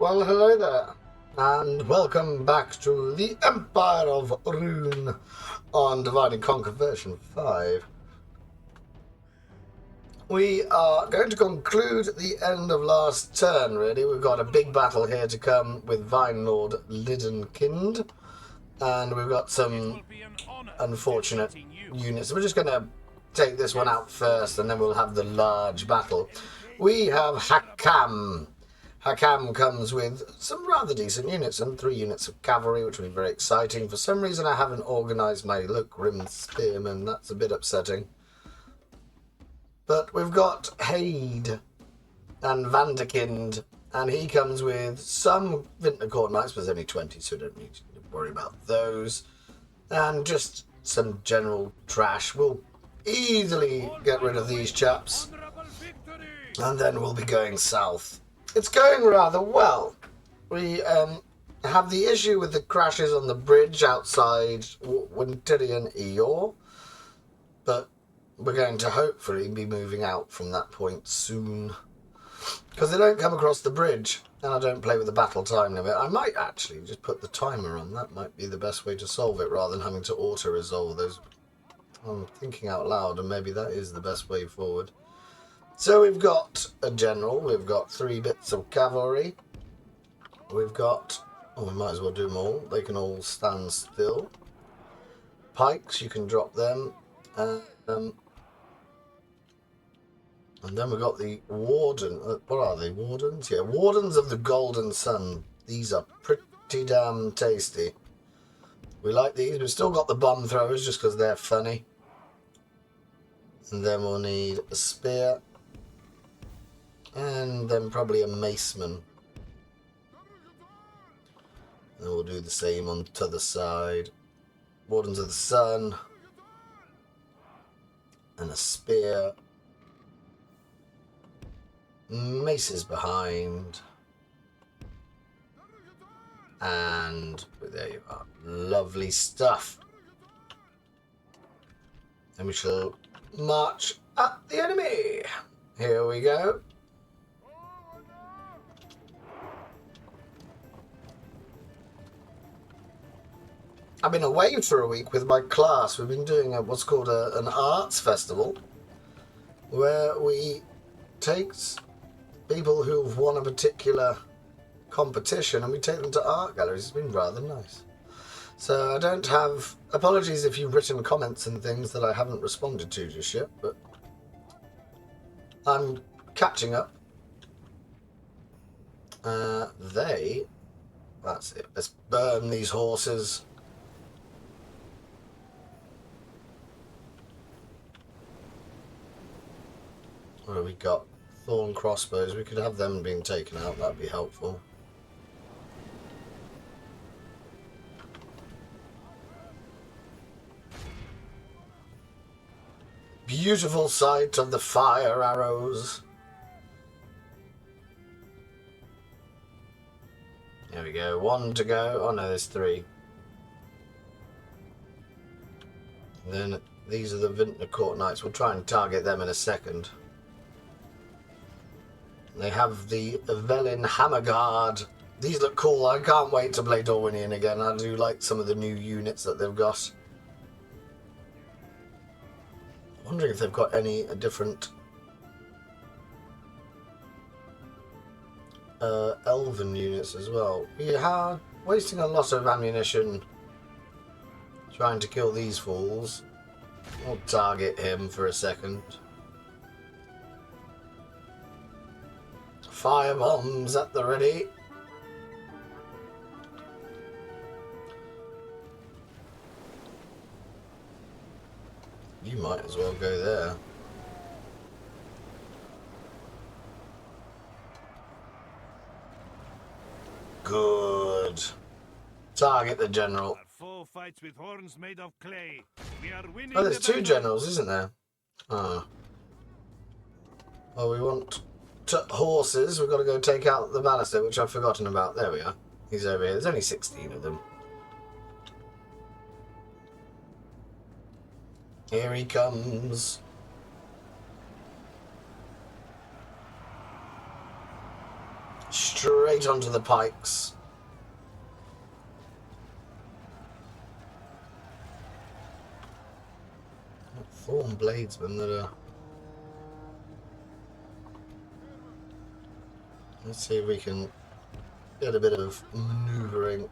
Well, hello there, and welcome back to the Empire of Rhûn on Divide and Conquer version 5. We are going to conclude the end of last turn, really. We've got a big battle here to come with Vine Lord Lidenkind, and we've got some unfortunate units. We're just going to take this one out first, and then we'll have the large battle. We have Hakam. Hakam comes with some rather decent units and 3 units of cavalry, which will be very exciting. For some reason, I haven't organised my Lokrim spearmen. That's a bit upsetting. But we've got Haid and Vanderkind, and he comes with some Vintner Knights, but there's only 20, so we don't need to worry about those. And just some general trash. We'll easily get rid of these chaps, and then we'll be going south. It's going rather well. We have the issue with the crashes on the bridge outside Winterian EUR, but we're going to hopefully be moving out from that point soon. Because they don't come across the bridge, and I don't play with the battle time limit. I might actually just put the timer on. That might be the best way to solve it, rather than having to auto-resolve those. I'm thinking out loud, and maybe that is the best way forward. So we've got a general, we've got 3 bits of cavalry, we've got, we might as well do them all, they can all stand still. Pikes, you can drop them, and then we've got the warden, what are they, wardens? Yeah, wardens of the Golden Sun. These are pretty damn tasty. We like these. We've still got the bomb throwers just because they're funny. And then we'll need a spear. And then probably a maceman. And we'll do the same on the other side. Wardens of the Sun. And a spear. Maces behind. And there you are. Lovely stuff. And we shall march at the enemy. Here we go. I've been away for a week with my class. We've been doing what's called an arts festival, where we take people who've won a particular competition and we take them to art galleries. It's been rather nice. So I don't have... Apologies if you've written comments and things that I haven't responded to just yet, but I'm catching up. That's it. Let's burn these horses. What have we got? Thorn crossbows. We could have them being taken out. That'd be helpful. Beautiful sight of the fire arrows. There we go. 1 to go. Oh no, there's 3. And then these are the Vintner Knights. We'll try and target them in a second. They have the Velin Hammer Guard. These look cool. I can't wait to play Dorwinian again. I do like some of the new units that they've got. I'm wondering if they've got any different elven units as well. We are wasting a lot of ammunition trying to kill these fools. We'll target him for a second. Fire bombs at the ready. You might as well go there. Good. Target the general. Four fights with horns made of clay. We are winning. Oh, there's 2 generals, isn't there? Oh. Well, we want horses. We've got to go take out the ballista, which I've forgotten about. There we are. He's over here. There's only 16 of them. Here he comes. straight onto the pikes. Thorn bladesmen that are... Let's see if we can get a bit of manoeuvring.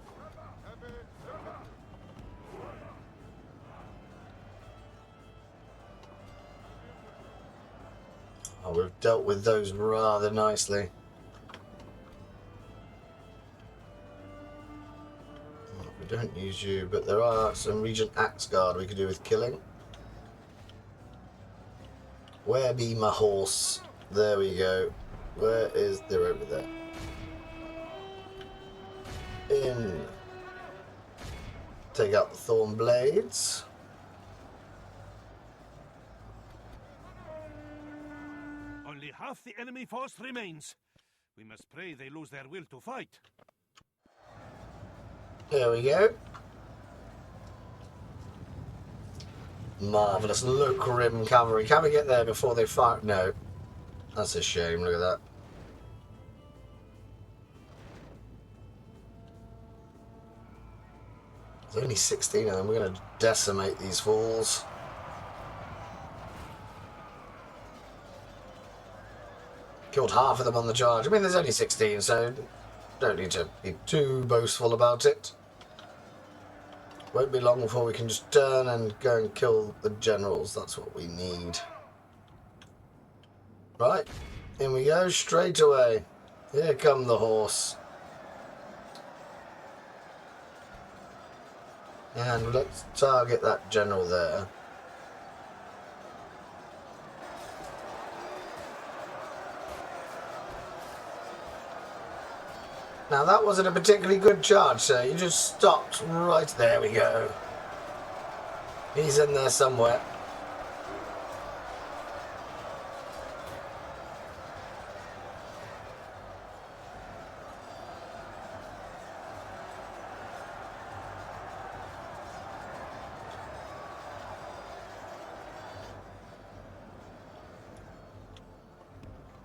Oh, we've dealt with those rather nicely. Oh, we don't use you, but there are some Regent Axe Guard we could do with killing. Where be my horse? There we go. Where is... They're over there. In. Take out the thorn blades. Only half the enemy force remains. We must pray they lose their will to fight. There we go. Marvellous. Look, Rim Cavalry. Can we get there before they fire? No. That's a shame. Look at that. There's only 16 of them. We're going to decimate these fools. Killed half of them on the charge. I mean, there's only 16, so don't need to be too boastful about it. Won't be long before we can just turn and go and kill the generals. That's what we need. Right, in we go straight away. Here come the horse. And let's target that general there. Now that wasn't a particularly good charge, sir. You just stopped right there. We go. He's in there somewhere.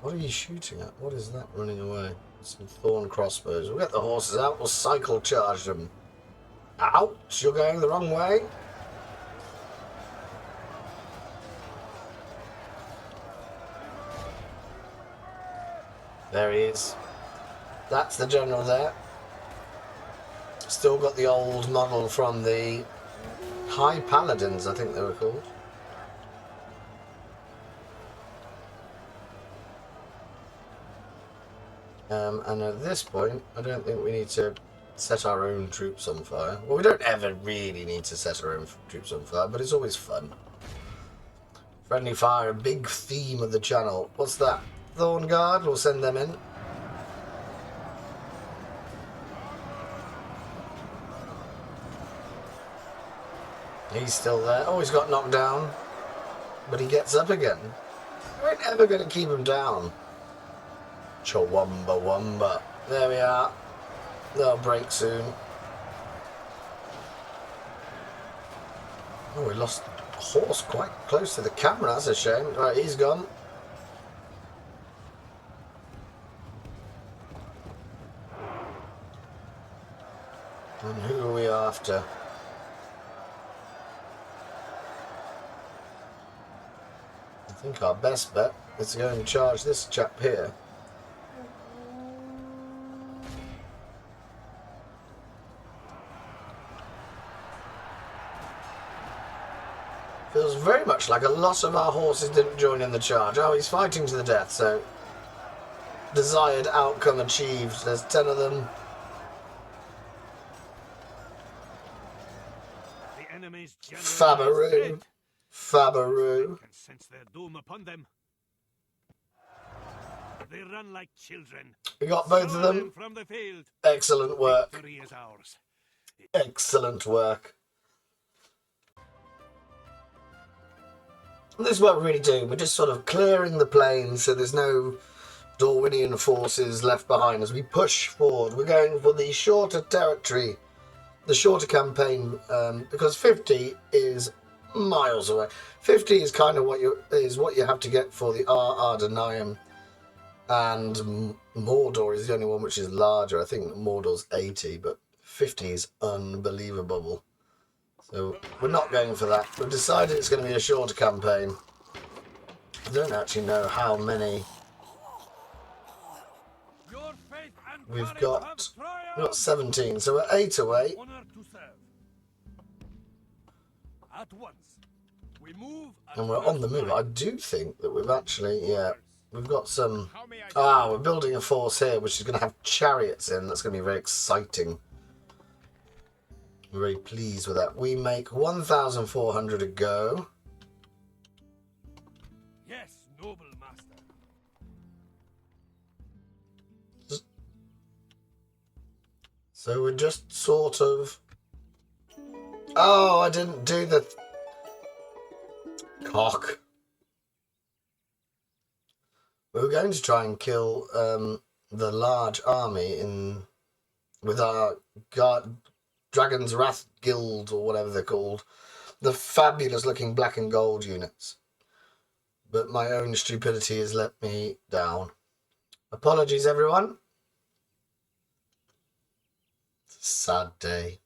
What are you shooting at? What is that running away? Some thorn crossbows. We'll get the horses out. We'll cycle charge them. Ouch! You're going the wrong way. There he is. That's the general there. Still got the old model from the High Paladins, I think they were called. And at this point, I don't think we need to set our own troops on fire. Well, we don't ever really need to set our own troops on fire, but it's always fun. Friendly fire, a big theme of the channel. What's that? Thorn Guard? We'll send them in. He's still there. Oh, he's got knocked down. But he gets up again. We're never going to keep him down. Chawumba Wumba. There we are. They'll break soon. Oh, we lost a horse quite close to the camera. That's a shame. Right, he's gone. And who are we after? I think our best bet is to go and charge this chap here. Feels very much like a lot of our horses didn't join in the charge. Oh, he's fighting to the death, so desired outcome achieved. There's 10 of them. The enemy's general Fabaroo. Fabaroo. can sense their doom upon them. They run like children. We got both of Throw them. from the field. Excellent work. Victory is ours. Excellent work. And this is what we really do. We're just sort of clearing the plain so there's no Dorwinian forces left behind as we push forward. We're going for the shorter territory, the shorter campaign, because 50 is miles away. 50 is kind of what you have to get for the Ardenayim And Mordor is the only one which is larger. I think Mordor's 80, but 50 is unbelievable. So we're not going for that. We've decided it's going to be a shorter campaign. I don't actually know how many we've got. We've got 17, so we're 8 away. And we're on the move. I do think that we've actually, yeah, we've got some... we're building a force here, which is going to have chariots in. That's going to be very exciting. I'm very pleased with that. We make 1,400 a go. Yes, noble master. So we're just sort of... Oh, I didn't do the... Cock. We were going to try and kill the large army with our Dragon's Wrath Guild, or whatever they're called. The fabulous looking black and gold units. But my own stupidity has let me down. Apologies, everyone. It's a sad day.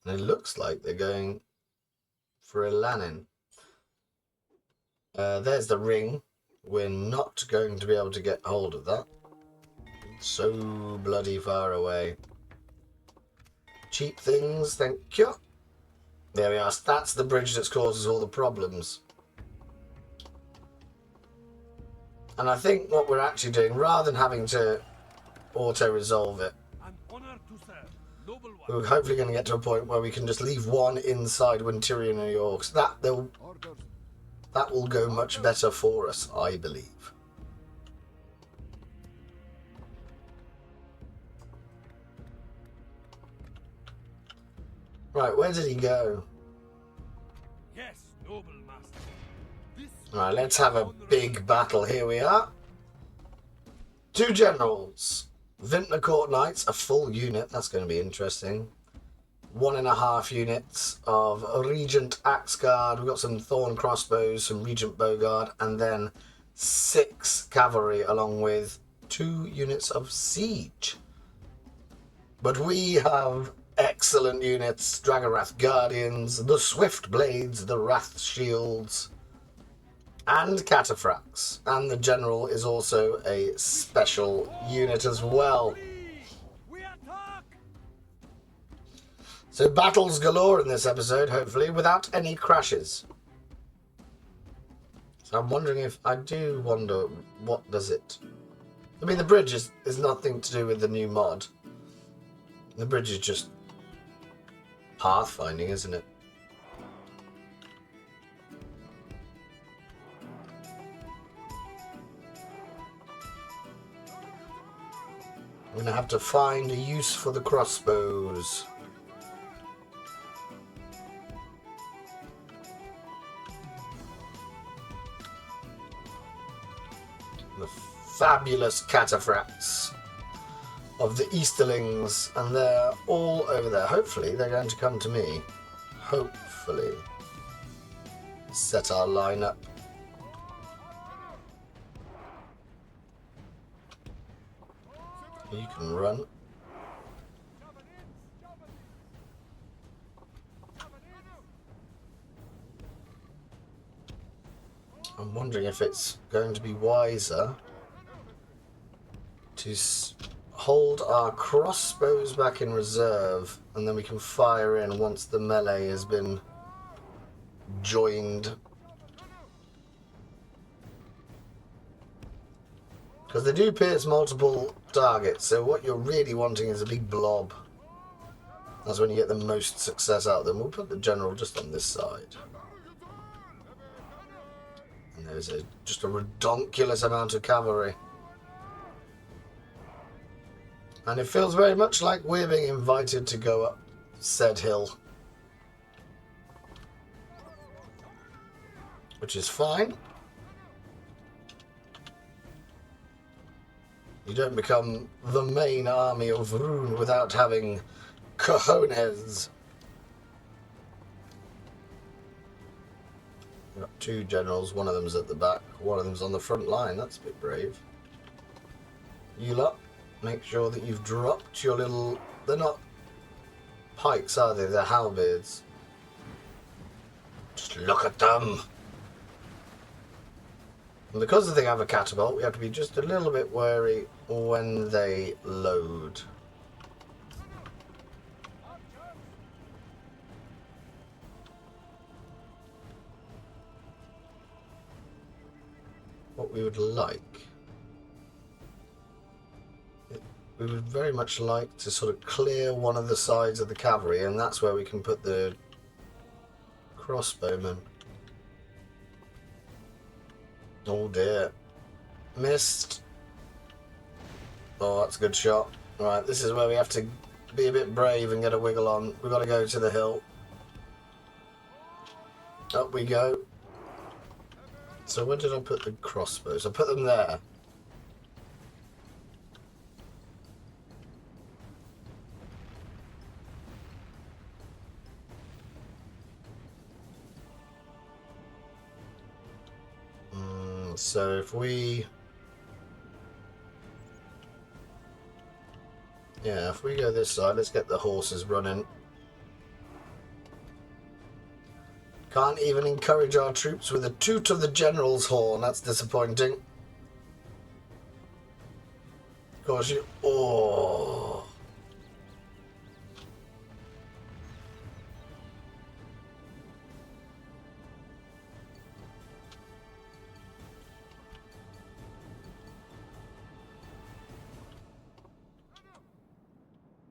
And it looks like they're going for a Lannin. There's the ring. We're not going to be able to get hold of that. It's so bloody far away. Cheap things, thank you. There we are. That's the bridge that's causes all the problems. And I think what we're actually doing, rather than having to auto-resolve it, we're hopefully going to get to a point where we can just leave one inside Winterion and Yorks. That will go much better for us, I believe. Right, where did he go? Yes, noble master. Right, let's have a big battle. Here we are. 2 generals. Vintner Court Knights, a full unit. That's going to be interesting. 1.5 units of Regent Axe Guard. We've got some Thorn Crossbows, some Regent Bowguard, and then 6 cavalry along with 2 units of siege. But we have excellent units. Dragonwrath Guardians, the Swift Blades, the Wrath Shields, and Cataphracts. And the General is also a special unit as well. So battles galore in this episode, hopefully, without any crashes. So I'm wondering if... I do wonder what does it... I mean, the bridge is nothing to do with the new mod. The bridge is just pathfinding, isn't it? I'm going to have to find a use for the crossbows. The fabulous cataphracts of the Easterlings, and they're all over there. Hopefully they're going to come to me. Hopefully. Set our line up. You can run. I'm wondering if it's going to be wiser to hold our crossbows back in reserve, and then we can fire in once the melee has been joined. Because they do pierce multiple targets, so what you're really wanting is a big blob. That's when you get the most success out of them. We'll put the general just on this side. And there's just a redonkulous amount of cavalry. And it feels very much like we're being invited to go up said hill. Which is fine. You don't become the main army of Rhûn without having cojones. We're up 2 generals. One of them's at the back. One of them's on the front line. That's a bit brave. You lot, make sure that you've dropped your little... They're not pikes, are they? They're halberds. Just look at them. And because they have a catapult, we have to be just a little bit wary when they load. What we would like... We would very much like to sort of clear one of the sides of the cavalry, and that's where we can put the crossbowmen. Oh dear. Missed. Oh, that's a good shot. Right, this is where we have to be a bit brave and get a wiggle on. We've got to go to the hill. Up we go. So where did I put the crossbows? I put them there. So if we... Yeah, if we go this side, let's get the horses running. Can't even encourage our troops with a toot of the general's horn. That's disappointing. Of course you... Oh...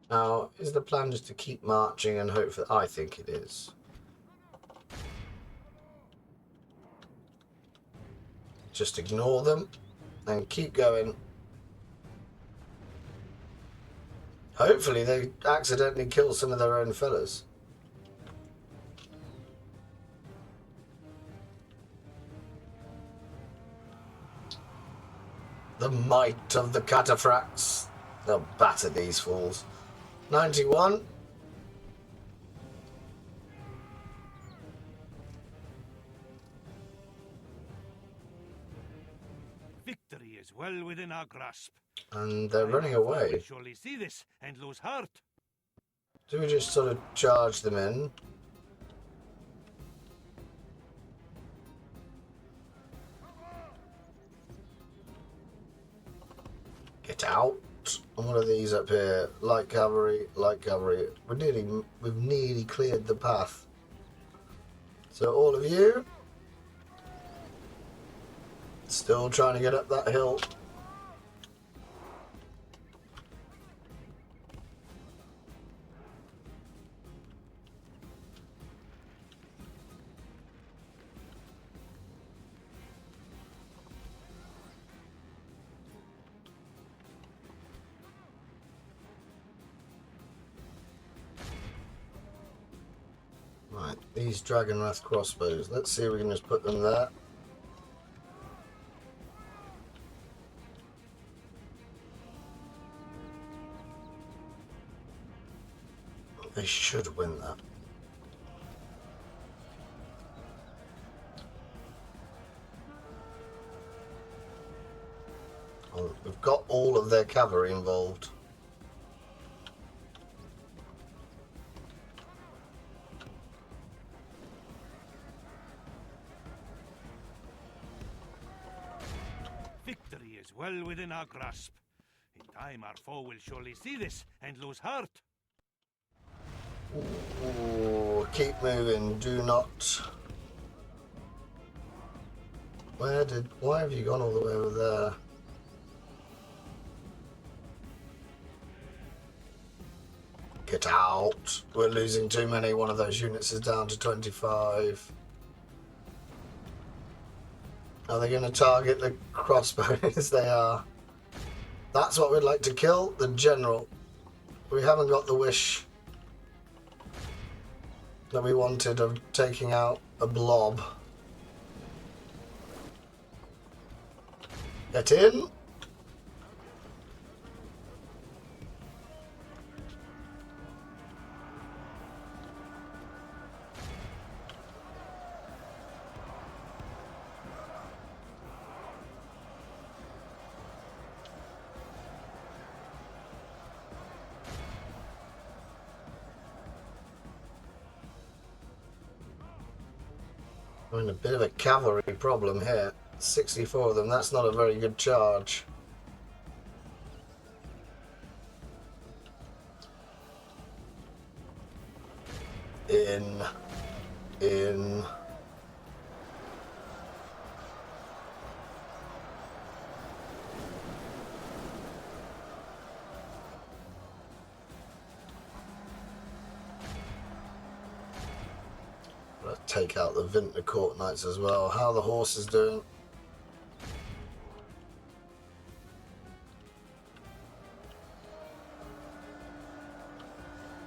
Now, is the plan just to keep marching and hope for... I think it is. Just ignore them and keep going. Hopefully they accidentally kill some of their own fellas. The might of the cataphracts. They'll batter these fools. 91. Victory is well within our grasp. And they're running away. We'll surely see this and lose heart. Do we just sort of charge them in? Get out. And what are these up here? Light cavalry, light cavalry. We've nearly cleared the path. So all of you, still trying to get up that hill. Right, these Dragon Wrath crossbows. Let's see if we can just put them there. They should win that. Oh, we've got all of their cavalry involved. Victory is well within our grasp. In time our foe will surely see this and lose heart. Ooh, keep moving, do not. Why have you gone all the way over there? Get out. We're losing too many. One of those units is down to 25. Are they going to target the crossbows? They are. That's what we'd like to kill, the general. We haven't got the wish that we wanted of taking out a blob. Get in. Having a bit of a cavalry problem here. 64 of them, that's not a very good charge. In. Let's take out the Vintner Court Knights as well. How are the horses doing?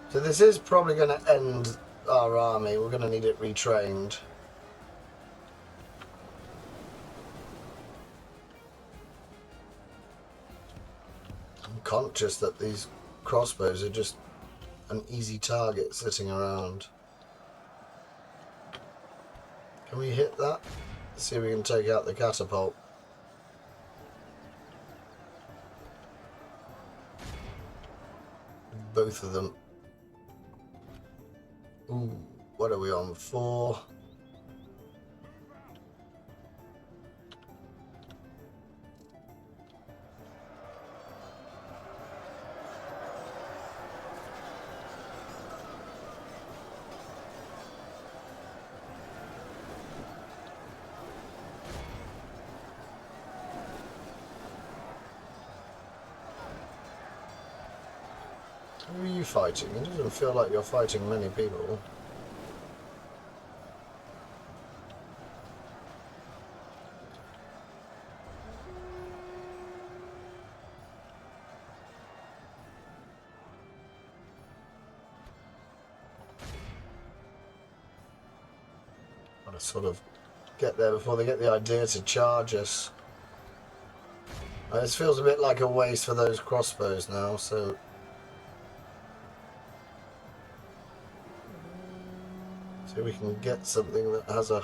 So this is probably going to end our army. We're going to need it retrained. I'm conscious that these crossbows are just an easy target sitting around. Can we hit that? Let's see if we can take out the catapult. Both of them. Ooh, what are we on? 4. Who are you fighting? It doesn't feel like you're fighting many people. Gotta sort of get there before they get the idea to charge us. This feels a bit like a waste for those crossbows now, so... See if we can get something that has a...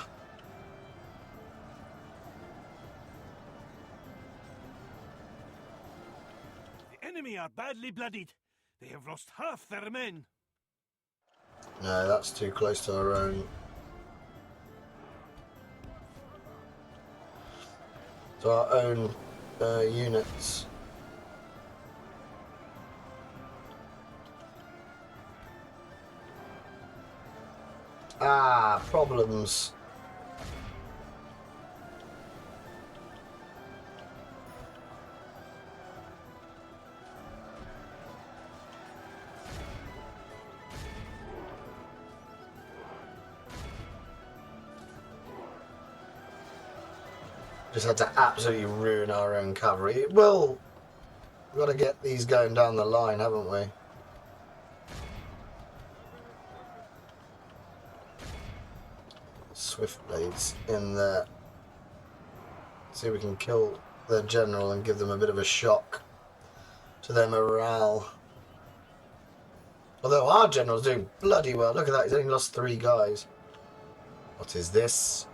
The enemy are badly bloodied. They have lost half their men. No, that's too close to our own. To our own units. Ah, problems. Just had to absolutely ruin our own cavalry. Well, we've got to get these going down the line, haven't we? Swift blades in there. See if we can kill their general and give them a bit of a shock to their morale. Although our general's doing bloody well. Look at that, he's only lost 3 guys. What is this?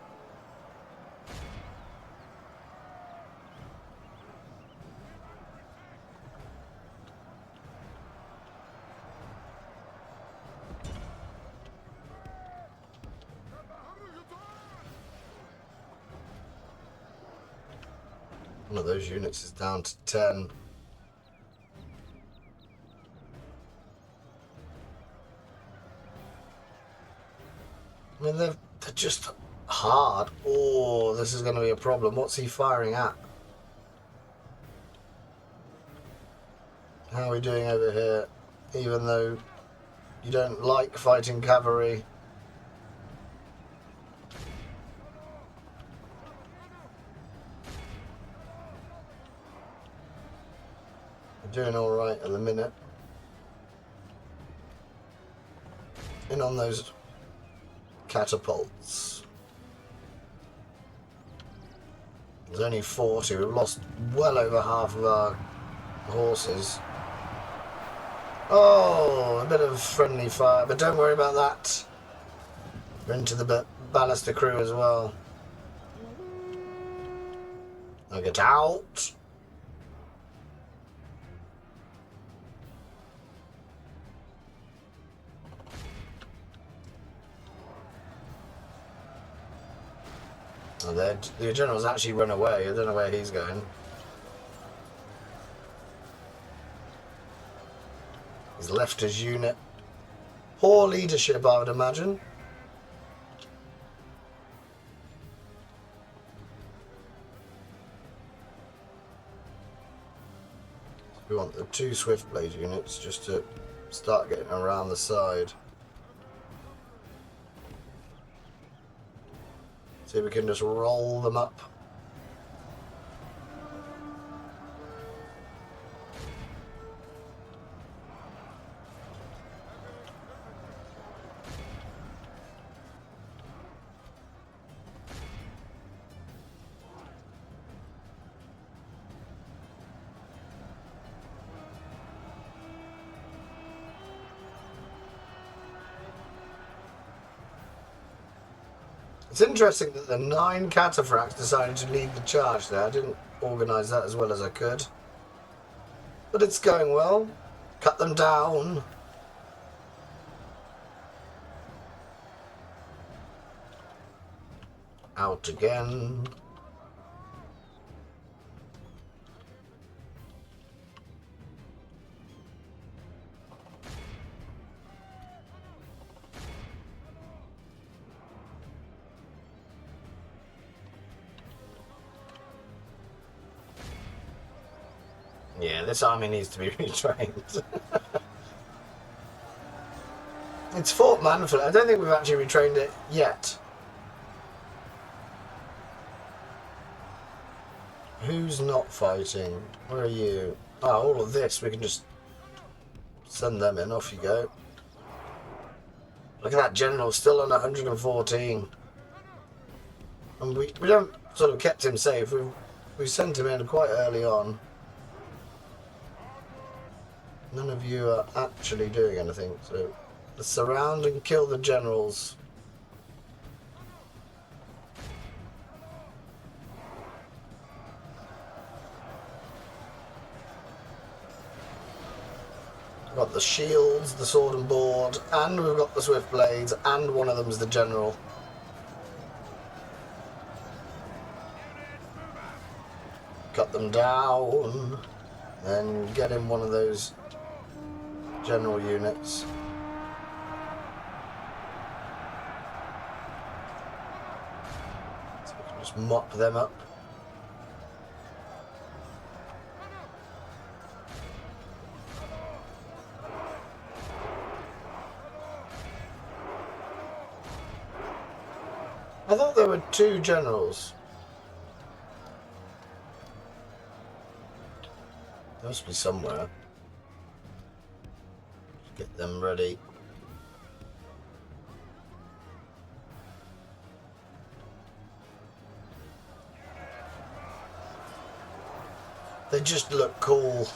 One of those units is down to 10. I mean, they're just hard. Oh, this is going to be a problem. What's he firing at? How are we doing over here? Even though you don't like fighting cavalry. Doing all right at the minute. In on those catapults. There's only 40. We've lost well over half of our horses. Oh, a bit of friendly fire, but don't worry about that. We're into the ballister crew as well. Now get out. Oh, the general's actually run away. I don't know where he's going. He's left his unit. Poor leadership, I would imagine. We want the 2 swift blade units just to start getting around the side. See if we can just roll them up. It's interesting that the 9 cataphracts decided to lead the charge there. I didn't organise that as well as I could. But it's going well. Cut them down. Out again. Yeah, this army needs to be retrained. It's Fort Manfred. I don't think we've actually retrained it yet. Who's not fighting? Where are you? Oh, all of this, we can just send them in. Off you go. Look at that general, still on 114. And we don't sort of kept him safe. We sent him in quite early on. None of you are actually doing anything, so let's surround and kill the generals. We've got the shields, the sword and board, and we've got the swift blades, and one of them's the general. Cut them down, then get in one of those general units. So we can just mop them up. I thought there were 2 generals. There must be somewhere. Get them ready. They just look cool.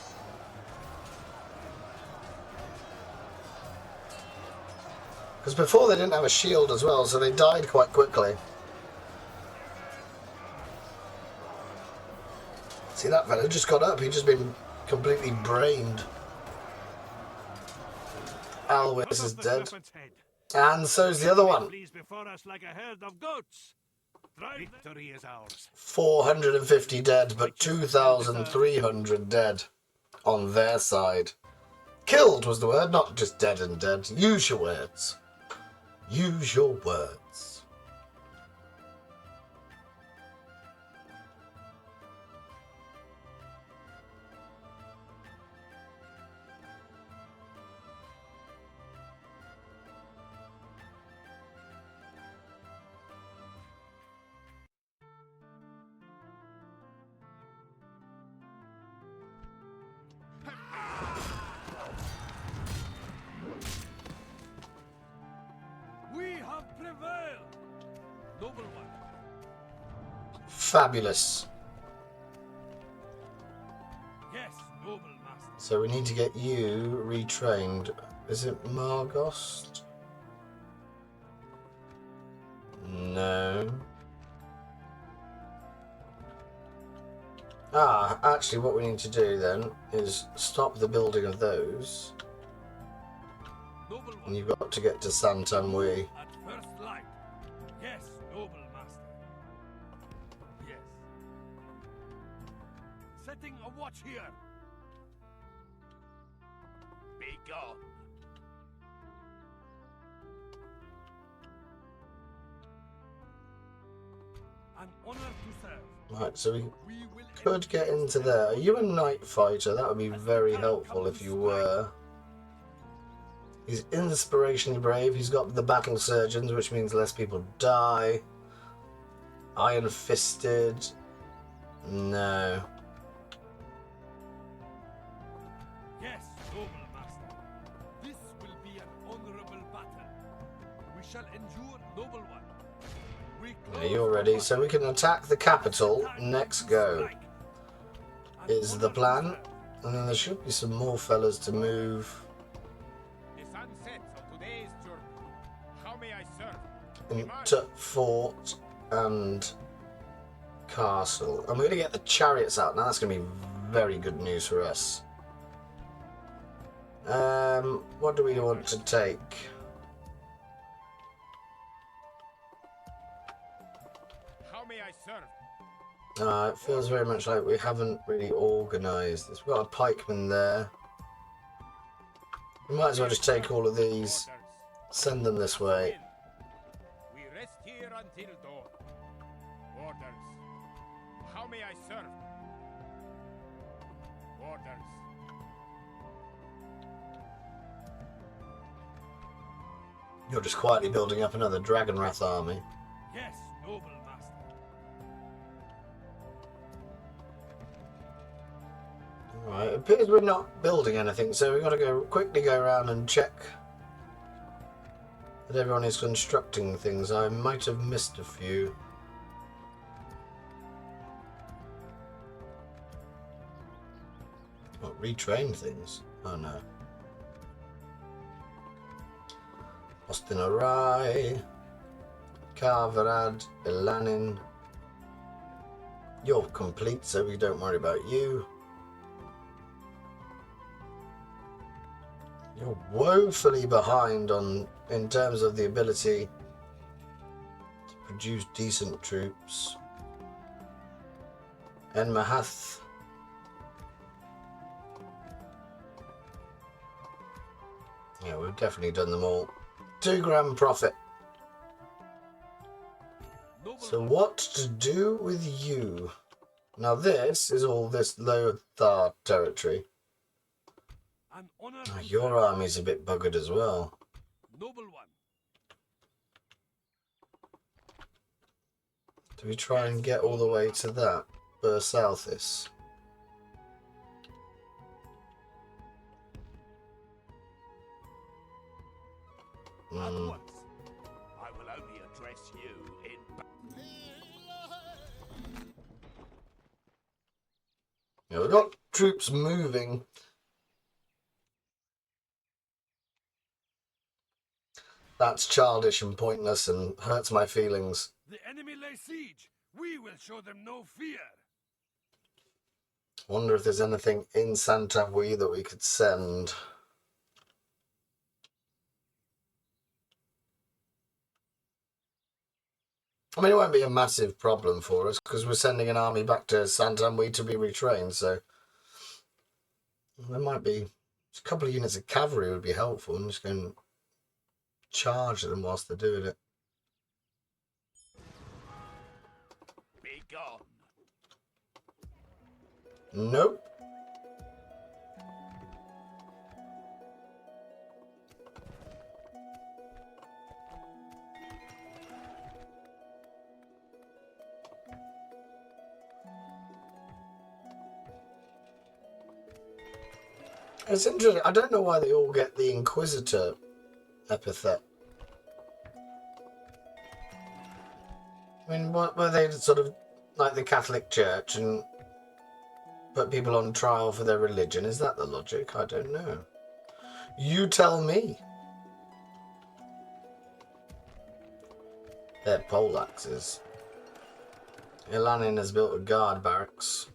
Because before they didn't have a shield as well, so they died quite quickly. See, that fella just got up. He'd just been completely brained. Alwys is dead. And so's the other one. 450 dead, but 2,300 dead on their side. Killed was the word, not just dead and dead. Use your words. Use your words. Fabulous. Yes, noble master. So we need to get you retrained. Is it Margost? No. Ah, actually what we need to do then is stop the building of those. And you've got to get to Santanwi. At first light. Yes, noble master. watch here. Be gone. An honor to serve. Right, so we will could get into there. Are you a night fighter? That would be very helpful if you were. He's inspirationally brave. He's got the battle surgeons, which means less people die. Iron fisted. No. Yes, noble master. This will be an honorable battle. We shall endure, noble one. Yeah, you're ready, so we can attack the capital. Next go is the plan. And then there should be some more fellas to move The sun sets on today's journey. How may I serve? into fort and castle. And we're going to get the chariots out. Now that's going to be very good news for us. What do we want to take? How may I serve? It feels very much like we haven't really organised this. We've got a pikeman there. We might as well just take all of these, send them this way. We rest here until dawn. Orders. How may I serve? Orders. You're just quietly building up another Dragonwrath army. Yes, noble master. Alright, it appears we're not building anything, so we've got to quickly go around and check that everyone is constructing things. I might have missed a few. What, retrain things? Oh no. Austin Arai, Carverad, Ilanin. You're complete, so we don't worry about you. You're woefully behind in terms of the ability to produce decent troops. Enmahath. Yeah, we've definitely done them all. 2 grand profit. So what to do with you? Now this is all this Lower Thar territory. An honor Oh, to your serve, army's a bit buggered as well. noble one. Do we try and get all the way to that? Southis. At once. I will only address you in Yeah, we've got troops moving. That's childish and pointless and hurts my feelings. The enemy lay siege. We will show them no fear. Wonder if there's anything in Santavui that we could send. I mean, it won't be a massive problem for us because we're sending an army back to Santavui to be retrained, so there might be a couple of units of cavalry would be helpful. I'm just going to charge them whilst they're doing it. Be gone. Nope. It's interesting. I don't know why they all get the Inquisitor epithet. I mean, were they sort of like the Catholic Church and put people on trial for their religion? Is that the logic? I don't know. You tell me. They're poleaxes. Ilanin has built a guard barracks.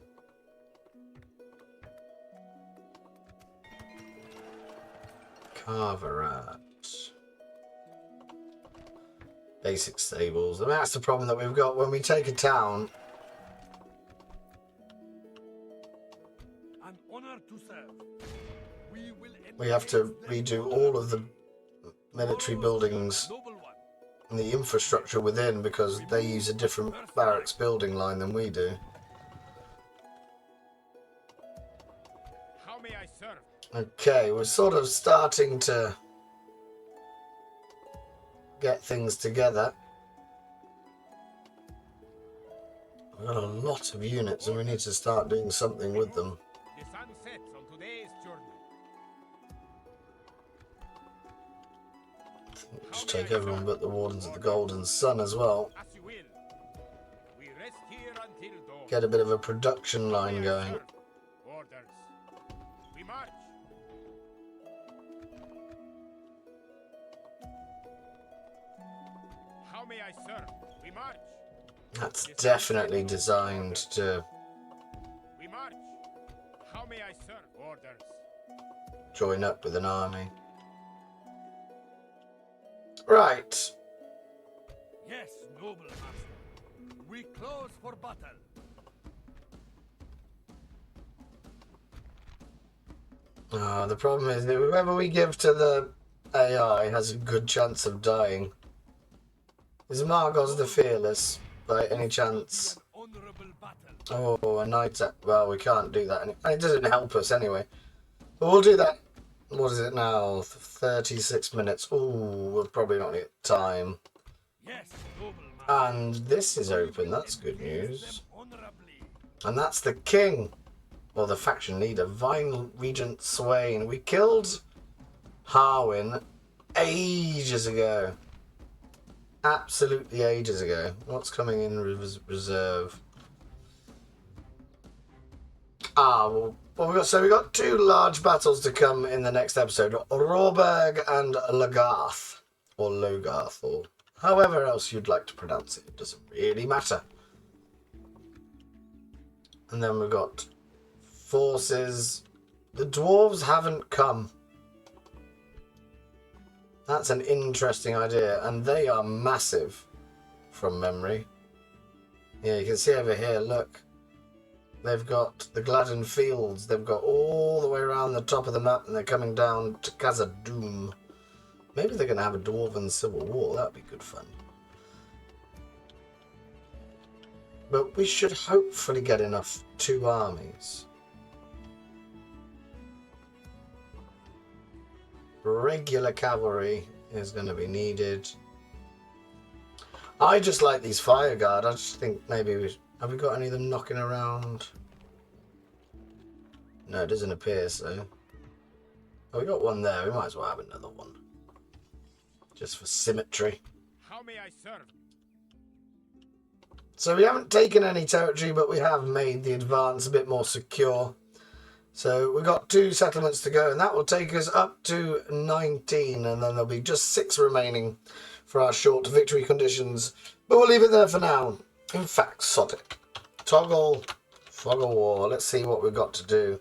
Carverat. Basic stables. I mean, that's the problem that we've got when we take a town. An honor to serve. We have to redo all of the military buildings Noble one. and the infrastructure within because they use a different barracks building line than we do. How may I serve? Okay, we're sort of starting to get things together. We've got a lot of units and we need to start doing something with them. The sun sets on today's journey. Just take everyone but the Wardens of the Golden Sun as well. As you will. We rest here until dawn. Get a bit of a production How line may I going. serve? Orders. We march. How may I serve? We march. That's definitely designed to We march. How may I serve? Orders. join up with an army. Right. Yes, noble master. We close for battle. The problem is that whoever we give to the AI has a good chance of dying. Is Margos the Fearless, by any chance? An honorable battle. Oh, a knight. Well, we can't do that. It doesn't help us anyway. But we'll do that. What is it now? 36 minutes. Ooh, we're probably not at time. Yes, noble master. And this is open. That's good news. Them honorably. And that's the king. Or the faction leader, Vine Regent Swain. We killed Harwin ages ago. Absolutely ages ago. What's coming in reserve? So we got two large battles to come in the next episode. Rawberg and Lagarth. Or Logarth, or however else you'd like to pronounce it. It doesn't really matter. And then we've got forces. The dwarves haven't come. That's an interesting idea, and they are massive from memory. Yeah, you can see over here, look. They've got the Gladden Fields. They've got all the way around the top of the map, and they're coming down to Khazad-dûm. Maybe they're going to have a Dwarven Civil War. That'd be good fun. But we should hopefully get enough 2 armies. Regular cavalry is going to be needed. I just like these fire guard. I just think maybe have we got any of them knocking around? No, it doesn't appear so. Oh, we got one there. We might as well have another one. Just for symmetry. How may I serve? So we haven't taken any territory, but we have made the advance a bit more secure. So we've got 2 settlements to go, and that will take us up to 19, and then there'll be just 6 remaining for our short victory conditions. But we'll leave it there for now. In fact, sod it. Toggle, fog of war. Let's see what we've got to do.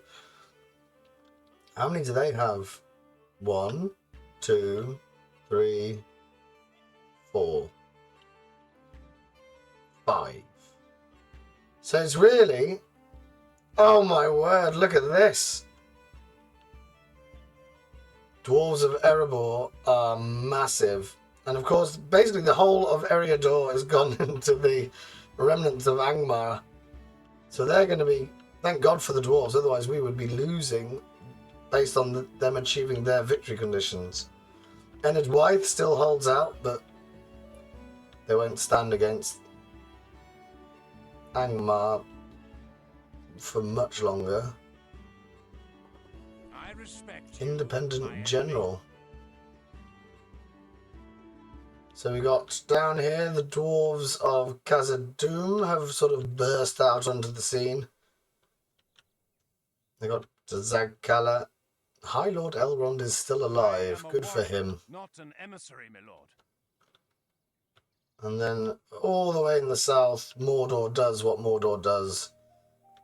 How many do they have? 1, 2, 3, 4, 5. So it's really... Oh my word, look at this. Dwarves of Erebor are massive. And of course, basically the whole of Eriador has gone into the remnants of Angmar. So they're going to be... Thank God for the dwarves, otherwise we would be losing based on them achieving their victory conditions. Enid Wythe still holds out, but they won't stand against Angmar for much longer. I respect you. Independent General. So we got down here the dwarves of Khazad-dûm have sort of burst out onto the scene. They got Zagkala. High Lord Elrond is still alive. Good for him. Not an emissary, my lord. And then all the way in the south, Mordor does what Mordor does.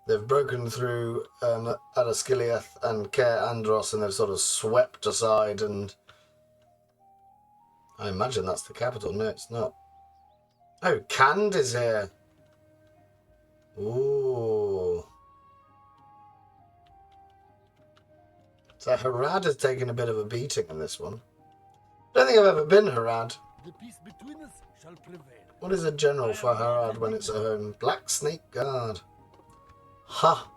They've broken through Adasciliath and Caer Andros, and they've sort of swept aside, and I imagine that's the capital. No, it's not. Oh, Khand is here. Ooh. So Harad has taken a bit of a beating in this one. Don't think I've ever been Harad. The peace between us shall prevail. What is a general for Harad when it's at home? Black Snake Guard. Ha!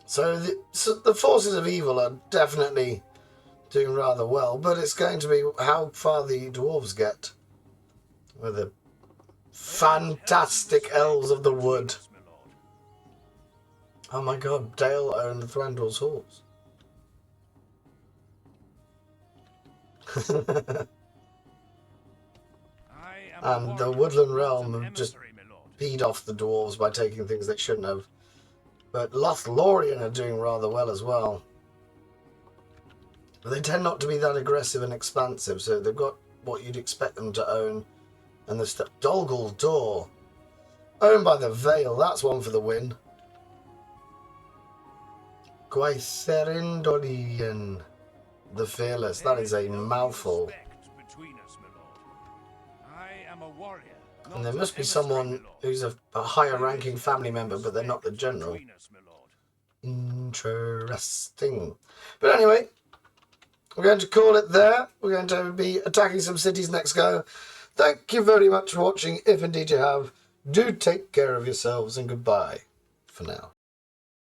So the forces of evil are definitely doing rather well, but it's going to be how far the dwarves get with the fantastic elves of the wood. Oh my god, Dale owned Thranduil's horse. And the Woodland Realm have just beat off the dwarves by taking things they shouldn't have. But Lothlorien are doing rather well as well. But they tend not to be that aggressive and expansive, so they've got what you'd expect them to own. And the stuff. Dolgul Door. Owned by the Vale, that's one for the win. Gwaitherindolian. The Fearless, that is a mouthful. And there must be someone who's a higher ranking family member, but they're not the general. Interesting. But anyway, we're going to call it there. We're going to be attacking some cities next go. Thank you very much for watching. If indeed you have, do take care of yourselves and goodbye for now.